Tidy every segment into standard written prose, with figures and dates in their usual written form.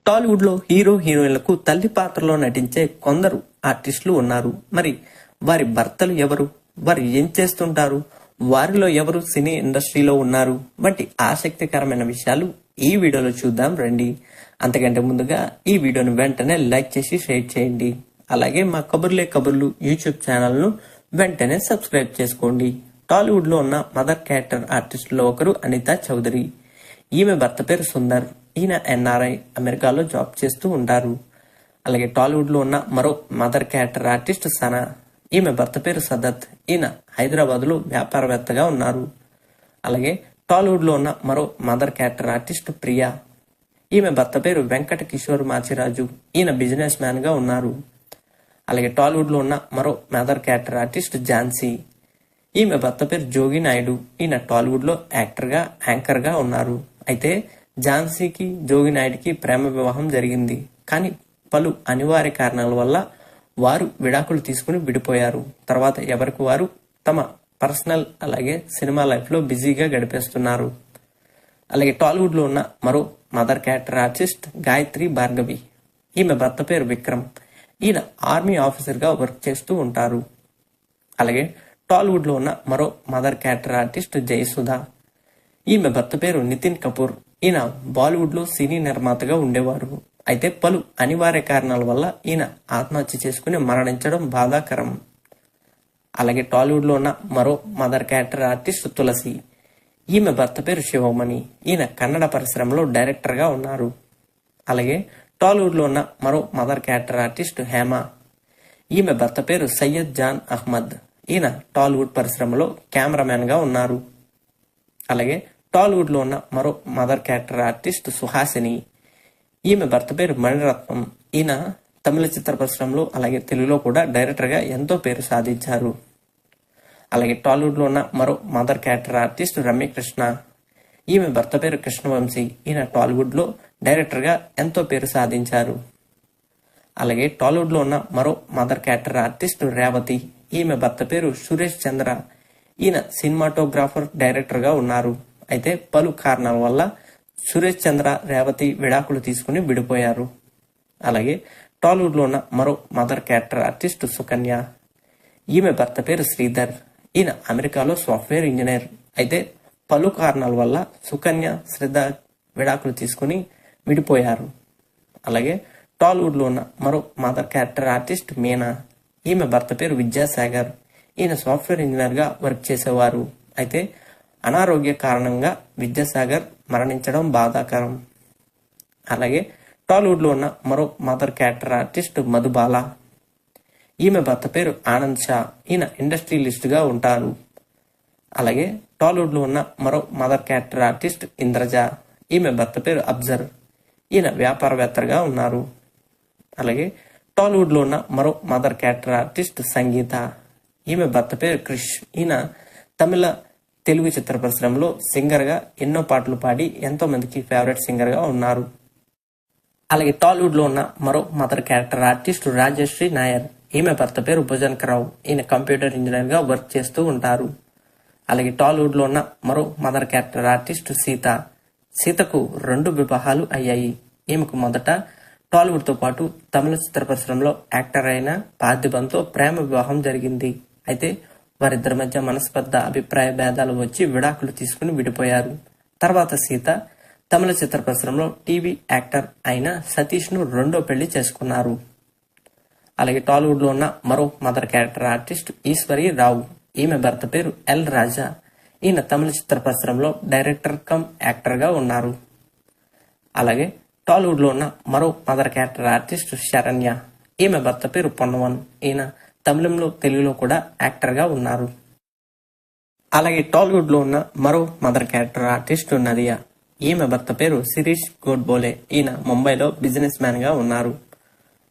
టాలీవుడ్ లో హీరో హీరోయిన్లకు తల్లి పాత్రలో నటించే కొందరు ఆర్టిస్టులు ఉన్నారు. మరి వారి భర్తలు ఎవరు, వారు ఏం చేస్తుంటారు, వారిలో ఎవరు సినీ ఇండస్ట్రీలో ఉన్నారు వంటి ఆసక్తికరమైన విషయాలు ఈ వీడియోలో చూద్దాం రండి. అంతకంటే ముందుగా ఈ వీడియోను వెంటనే లైక్ చేసి షేర్ చేయండి. అలాగే మా కబుర్లే కబుర్లు యూట్యూబ్ ఛానల్ ను వెంటనే సబ్స్క్రైబ్ చేసుకోండి. టాలీవుడ్ లో ఉన్న మదర్ క్యారెక్టర్ ఆర్టిస్టులో ఒకరు అనితా చౌదరి. ఈమె భర్త పేరు సుందర్. ఈయన ఎన్ఆర్ఐ, అమెరికాలో జాబ్ చేస్తూ ఉంటారు. అలాగే టాలీవుడ్ లో ఉన్న మరో మదర్ క్యారెక్టర్ ఆర్టిస్ట్ సనా. ఈమె భర్త పేరు సదత్. ఈయన హైదరాబాద్ లో వ్యాపారవేత్తగా ఉన్నారు. అలాగే టాలీవుడ్ లో ఉన్న మరో మదర్ క్యారెక్టర్ ఆర్టిస్ట్ ప్రియా. ఈమె భర్త పేరు వెంకట కిషోర్ మాచిరాజు. ఈయన బిజినెస్ మ్యాన్ గా ఉన్నారు. అలాగే టాలీవుడ్ లో ఉన్న మరో మదర్ క్యారెక్టర్ ఆర్టిస్ట్ ఝాన్సీ. ఈమె భర్త పేరు జోగి నాయుడు. ఈయన టాలీవుడ్ లో యాక్టర్ గా, యాంకర్ గా ఉన్నారు. అయితే ఝాన్సీకి జోగి నాయుడుకి ప్రేమ వివాహం జరిగింది. కానీ పలు అనివార్య కారణాల వల్ల వారు విడాకులు తీసుకుని విడిపోయారు. తర్వాత ఎవరికి వారు తమ పర్సనల్ అలాగే సినిమా లైఫ్ లో బిజీగా గడిపేస్తున్నారు. అలాగే టాలీవుడ్ లో ఉన్న మరో mother character artist Gayatri Bhargavi. ఈమె భర్త పేరు విక్రమ్. ఈయన ఆర్మీ ఆఫీసర్ గా వర్క్ చేస్తూ ఉంటారు. అలాగే టాలీవుడ్ లో ఉన్న మరో మదర్ క్యారెక్టర్ ఆర్టిస్ట్ జయసుధ. ఈమె భర్త పేరు నితిన్ కపూర్. ఈయన బాలీవుడ్ లో సినీ నిర్మాతగా ఉండేవారు. అయితే పలు అనివార్య కారణాల వల్ల ఈయన ఆత్మహత్య చేసుకుని మరణించడం బాధాకరం. అలాగే టాలీవుడ్ లో ఉన్న మరో మదర్ క్యారెక్టర్ ఆర్టిస్ట్ తులసి. ఈమె భర్త పేరు శివమణి. ఈయన కన్నడ పరిశ్రమలో డైరెక్టర్ గా ఉన్నారు. అలాగే టాలీవుడ్ లో ఉన్న మరో మదర్ క్యారెక్టర్ ఆర్టిస్ట్ హేమ. ఈమె భర్త పేరు సయ్యద్ జాన్ అహ్మద్. ఈయన టాలీవుడ్ పరిశ్రమలో కెమెరామెన్ గా ఉన్నారు. అలాగే టాలీవుడ్ లో ఉన్న మరో మదర్ క్యారెక్టర్ ఆర్టిస్ట్ సుహాసిని. ఈమె భర్త పేరు మణిరత్నం. ఈయన తమిళ చిత్ర పరిశ్రమలో అలాగే తెలుగులో కూడా డైరెక్టర్ గా ఎంతో పేరు సాధించారు. అలాగే టాలీవుడ్ లో ఉన్న మరో మదర్ క్యారెక్టర్ ఆర్టిస్ట్ రమ్యకృష్ణ. ఈమె భర్త పేరు కృష్ణవంశీ. ఈయన టాలీవుడ్ లో డైరెక్టర్ గా ఎంతో పేరు సాధించారు. అలాగే టాలీవుడ్ లో ఉన్న మరో మదర్ క్యారెక్టర్ ఆర్టిస్ట్ రేవతి. ఈమె భర్త పేరు సురేష్ చంద్ర. ఈయన సినిమాటోగ్రాఫర్, డైరెక్టర్ గా ఉన్నారు. అయితే పలు కారణాల వల్ల సురేష్ చంద్ర, రేవతి విడాకులు తీసుకుని విడిపోయారు. అలాగే టాలీవుడ్ లో ఉన్న మరో మదర్ క్యారెక్టర్ ఆర్టిస్ట్ సుకన్య. ఈమె భర్త పేరు శ్రీధర్. ఈయన అమెరికాలో సాఫ్ట్వేర్ ఇంజనీర్. అయితే పలు కారణాల వల్ల సుకన్య, శ్రీధర్ విడాకులు తీసుకుని విడిపోయారు. అలాగే టాలీవుడ్ లో ఉన్న మరో మదర్ క్యారెక్టర్ ఆర్టిస్ట్ మీనా. ఈమె భర్త పేరు విద్యాసాగర్. ఈయన సాఫ్ట్వేర్ ఇంజనీర్ గా వర్క్ చేసేవారు. అయితే అనారోగ్య కారణంగా విద్యాసాగర్ మరణించడం బాధాకరం. అలాగే టాలీవుడ్ లో ఉన్న మరో మదర్ క్యారెక్టర్ ఆర్టిస్ట్ మధుబాల. ఈమె భర్త పేరు ఆనంద్ షా. ఈయన ఇండస్ట్రియలిస్ట్ గా ఉంటారు. అలాగే టాలీవుడ్ లో ఉన్న మరో మదర్ క్యారెక్టర్ ఆర్టిస్ట్ ఇంద్రజ. ఈమె భర్త పేరు అబ్జర్. ఈయన వ్యాపారవేత్తగా ఉన్నారు. అలాగే టాలీవుడ్ లో ఉన్న మరో మదర్ క్యారెక్టర్ ఆర్టిస్ట్ సంగీత. ఈమె భర్త పేరు క్రిష్. ఈయన తమిళ, తెలుగు చిత్ర పరిశ్రమలో సింగర్ గా ఎన్నో పాటలు పాడి ఎంతో మందికి ఫేవరెట్ సింగర్ గా ఉన్నారు. అలాగే టాలీవుడ్ లో ఉన్న మరో mother character artist Rajashree Nair. ఈమె భర్త పేరు భుజన్కరావు. ఈయన కంప్యూటర్ ఇంజనీర్ గా వర్క్ చేస్తూ ఉంటారు. అలాగే టాలీవుడ్ లో ఉన్న మరో మదర్ క్యారెక్టర్ ఆర్టిస్ట్ సీత. సీతకు 2 వివాహాలు అయ్యాయి. ఈమెకు మొదట టాలీవుడ్ తో పాటు తమిళ చిత్ర పరిశ్రమలో యాక్టర్ అయిన పార్థిబన్తో ప్రేమ వివాహం జరిగింది. అయితే వారిద్దరి మధ్య మనస్పర్ధ, అభిప్రాయ భేదాలు వచ్చి విడాకులు తీసుకుని విడిపోయారు. తర్వాత సీత తమిళ చిత్ర పరిశ్రమలో టీవీ యాక్టర్ అయిన సతీష్ ను 2వ పెళ్లి చేసుకున్నారు. అలాగే టాలీవుడ్ లో ఉన్న మరో మదర్ క్యారెక్టర్ ఆర్టిస్ట్ ఈశ్వరి రావు. ఈమె భర్త పేరు ఎల్ రాజా. ఈయన తమిళ చిత్ర పరిశ్రమలో డైరెక్టర్ కమ్ యాక్టర్ గా ఉన్నారు. అలాగే టాలీవుడ్ లో ఉన్న మరో మదర్ క్యారెక్టర్ ఆర్టిస్ట్ శరణ్య. ఈమె భర్త పేరు పొన్నవన్. ఈయన తమిళంలో, తెలుగులో కూడా యాక్టర్ గా ఉన్నారు. అలాగే టాలీవుడ్ లో ఉన్న మరో మదర్ క్యారెక్టర్ ఆర్టిస్ట్ నదియా. ఈమె భర్త పేరు శిరీష్ గోడ్బోలే. ఈయన ముంబైలో బిజినెస్ మ్యాన్ గా ఉన్నారు.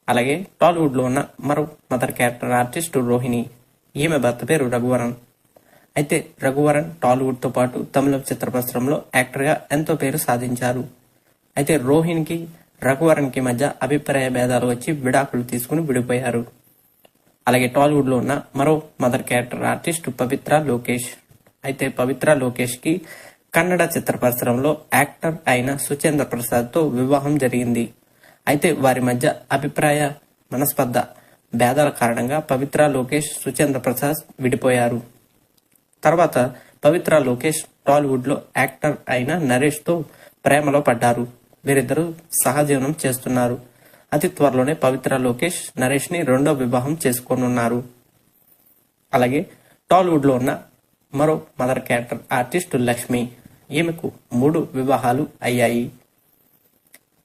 అలాగే టాలీవుడ్ లో ఉన్న మరో మదర్ క్యారెక్టర్ ఆర్టిస్ట్ రోహిణి. ఈమె భర్త పేరు రఘువరన్. అయితే రఘువరన్ టాలీవుడ్ తో పాటు తమిళ చిత్ర పరిశ్రమలో యాక్టర్ గా ఎంతో పేరు సాధించారు. అయితే రోహిణికి, రఘువరన్ కి మధ్య అభిప్రాయ భేదాలు వచ్చి విడాకులు తీసుకుని విడిపోయారు. అలాగే టాలీవుడ్ లో ఉన్న మరో మదర్ క్యారెక్టర్ ఆర్టిస్ట్ పవిత్ర లోకేష్. అయితే పవిత్ర లోకేష్ కి కన్నడ చిత్ర పరిశ్రమలో యాక్టర్ అయిన సుచేంద్ర ప్రసాద్ తో వివాహం జరిగింది. అయితే వారి మధ్య అభిప్రాయ మనస్పర్ధ భేదాల కారణంగా పవిత్ర లోకేష్ సుచంద్ర ప్రసాద్ విడిపోయారు. తర్వాత పవిత్ర లోకేష్ టాలీవుడ్ లో యాక్టర్ అయిన నరేష్ తో ప్రేమలో పడ్డారు. వీరిద్దరూ సహజీవనం చేస్తున్నారు. అతి త్వరలోనే పవిత్ర లోకేష్ నరేష్ ని రెండో వివాహం చేసుకోనున్నారు. అలాగే టాలీవుడ్ లో ఉన్న మరో మదర్ క్యారెక్టర్ ఆర్టిస్ట్ లక్ష్మి. ఈమెకు 3 వివాహాలు అయ్యాయి.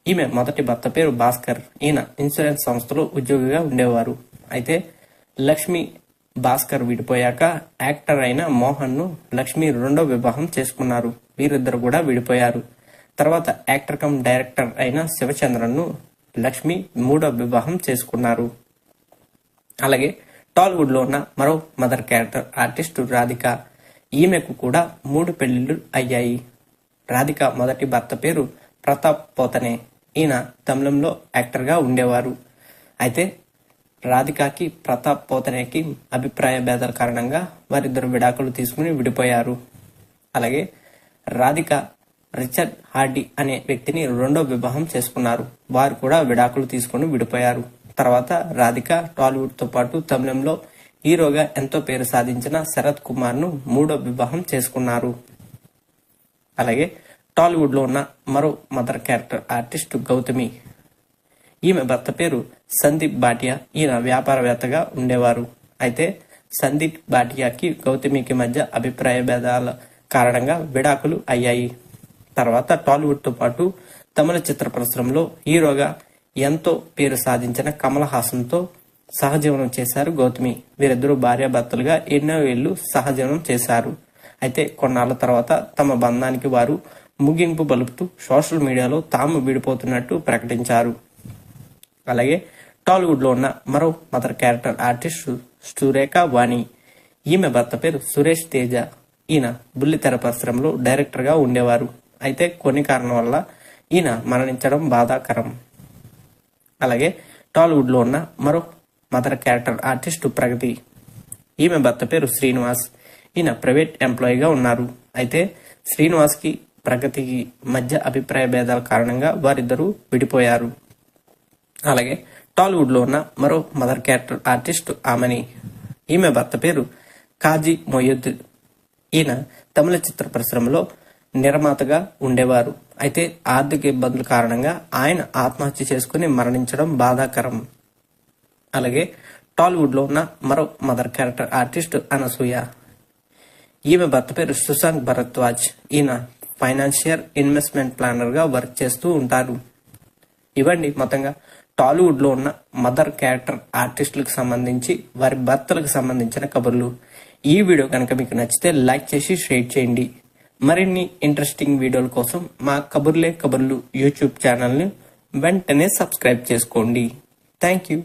ఈమె మొదటి భర్త పేరు భాస్కర్. ఈయన ఇన్సూరెన్స్ సంస్థలో ఉద్యోగిగా ఉండేవారు. అయితే లక్ష్మి భాస్కర్ విడిపోయాక యాక్టర్ అయిన మోహన్ ను లక్ష్మి రెండో వివాహం చేసుకున్నారు. వీరిద్దరు కూడా విడిపోయారు. తర్వాత యాక్టర్ కమ్ డైరెక్టర్ అయిన శివచంద్రన్ ను లక్ష్మి 3వ వివాహం చేసుకున్నారు. అలాగే టాలీవుడ్ లో ఉన్న మరో మదర్ క్యారెక్టర్ ఆర్టిస్ట్ రాధిక. ఈమెకు కూడా 3 పెళ్లిళ్లు అయ్యాయి. రాధిక మొదటి భర్త పేరు ప్రతాప్ పోతనే. ఈయన తమిళంలో యాక్టర్ గా ఉండేవారు. అయితే రాధికకి ప్రతాప్ పోతనేకి అభిప్రాయ భేదాల కారణంగా వారిద్దరు విడాకులు తీసుకుని విడిపోయారు. అలాగే రాధిక రిచర్డ్ హార్డీ అనే వ్యక్తిని రెండో వివాహం చేసుకున్నారు. వారు కూడా విడాకులు తీసుకుని విడిపోయారు. తర్వాత రాధిక టాలీవుడ్ తో పాటు తమిళంలో హీరోగా ఎంతో పేరు సాధించిన శరత్ కుమార్ ను 3వ వివాహం చేసుకున్నారు. అలాగే టాలీవుడ్ లో ఉన్న మరో మదర్ క్యారెక్టర్ ఆర్టిస్ట్ గౌతమి. ఈమె భర్త పేరు సందీప్ భాటియా. ఈయన వ్యాపారవేత్తగా ఉండేవారు. అయితే సందీప్ భాటియాకి గౌతమికి మధ్య అభిప్రాయ భేదాల కారణంగా విడాకులు అయ్యాయి. తర్వాత టాలీవుడ్ తో పాటు తమిళ చిత్ర పరిశ్రమలో హీరోగా ఎంతో పేరు సాధించిన కమల్ హాసన్ తో సహజీవనం చేశారు గౌతమి. వీరిద్దరూ భార్యాభర్తలుగా ఎన్నో ఏళ్లు సహజీవనం చేశారు. అయితే కొన్నాళ్ల తర్వాత తమ బంధానికి వారు ముగింపు పలుకుతూ సోషల్ మీడియాలో తాము విడిపోతున్నట్టు ప్రకటించారు. అలాగే టాలీవుడ్ లో ఉన్న మరో మదర్ క్యారెక్టర్ ఆర్టిస్ట్ సురేఖ వాణి. ఈమె భర్త పేరు సురేష్ తేజ. ఈయన బుల్లితెర పరిశ్రమలో డైరెక్టర్ గా ఉండేవారు. అయితే కొన్ని కారణం వల్ల ఈయన మరణించడం బాధాకరం. అలాగే టాలీవుడ్ లో ఉన్న మరో మదర్ క్యారెక్టర్ ఆర్టిస్ట్ ప్రగతి. ఈమె భర్త పేరు శ్రీనివాస్. ఈయన ప్రైవేట్ ఎంప్లాయీగా ఉన్నారు. అయితే శ్రీనివాస్ కి ప్రగతికి మధ్య అభిప్రాయ భేదాల కారణంగా వారిద్దరూ విడిపోయారు. అలాగే టాలీవుడ్ లో ఉన్న మరో మదర్ క్యారెక్టర్ ఆర్టిస్ట్ ఆమని. ఈమె భర్త పేరు కాజీ మొయ్యద్. ఈయన తమిళ చిత్ర పరిశ్రమలో నిర్మాతగా ఉండేవారు. అయితే ఆర్థిక ఇబ్బందుల కారణంగా ఆయన ఆత్మహత్య చేసుకుని మరణించడం బాధాకరం. అలాగే టాలీవుడ్ లో ఉన్న మరో మదర్ క్యారెక్టర్ ఆర్టిస్ట్ అనసూయ. ఈమె భర్త పేరు సుశాంత్ భరద్వాజ్. ఈయన ఫైనాన్షియల్ ఇన్వెస్ట్మెంట్ ప్లానర్ గా వర్క్ చేస్తూ ఉంటారు. ఇవ్వండి మొత్తంగా టాలీవుడ్ లో ఉన్న మదర్ క్యారెక్టర్ ఆర్టిస్టులకు సంబంధించి వారి భర్తలకు సంబంధించిన కబుర్లు. ఈ వీడియో కనుక మీకు నచ్చితే లైక్ చేసి షేర్ చేయండి. మరిన్ని ఇంట్రెస్టింగ్ వీడియోల కోసం మా కబుర్లే కబుర్లు యూట్యూబ్ ఛానల్ ని వెంటనే సబ్స్క్రైబ్ చేసుకోండి. Thank you.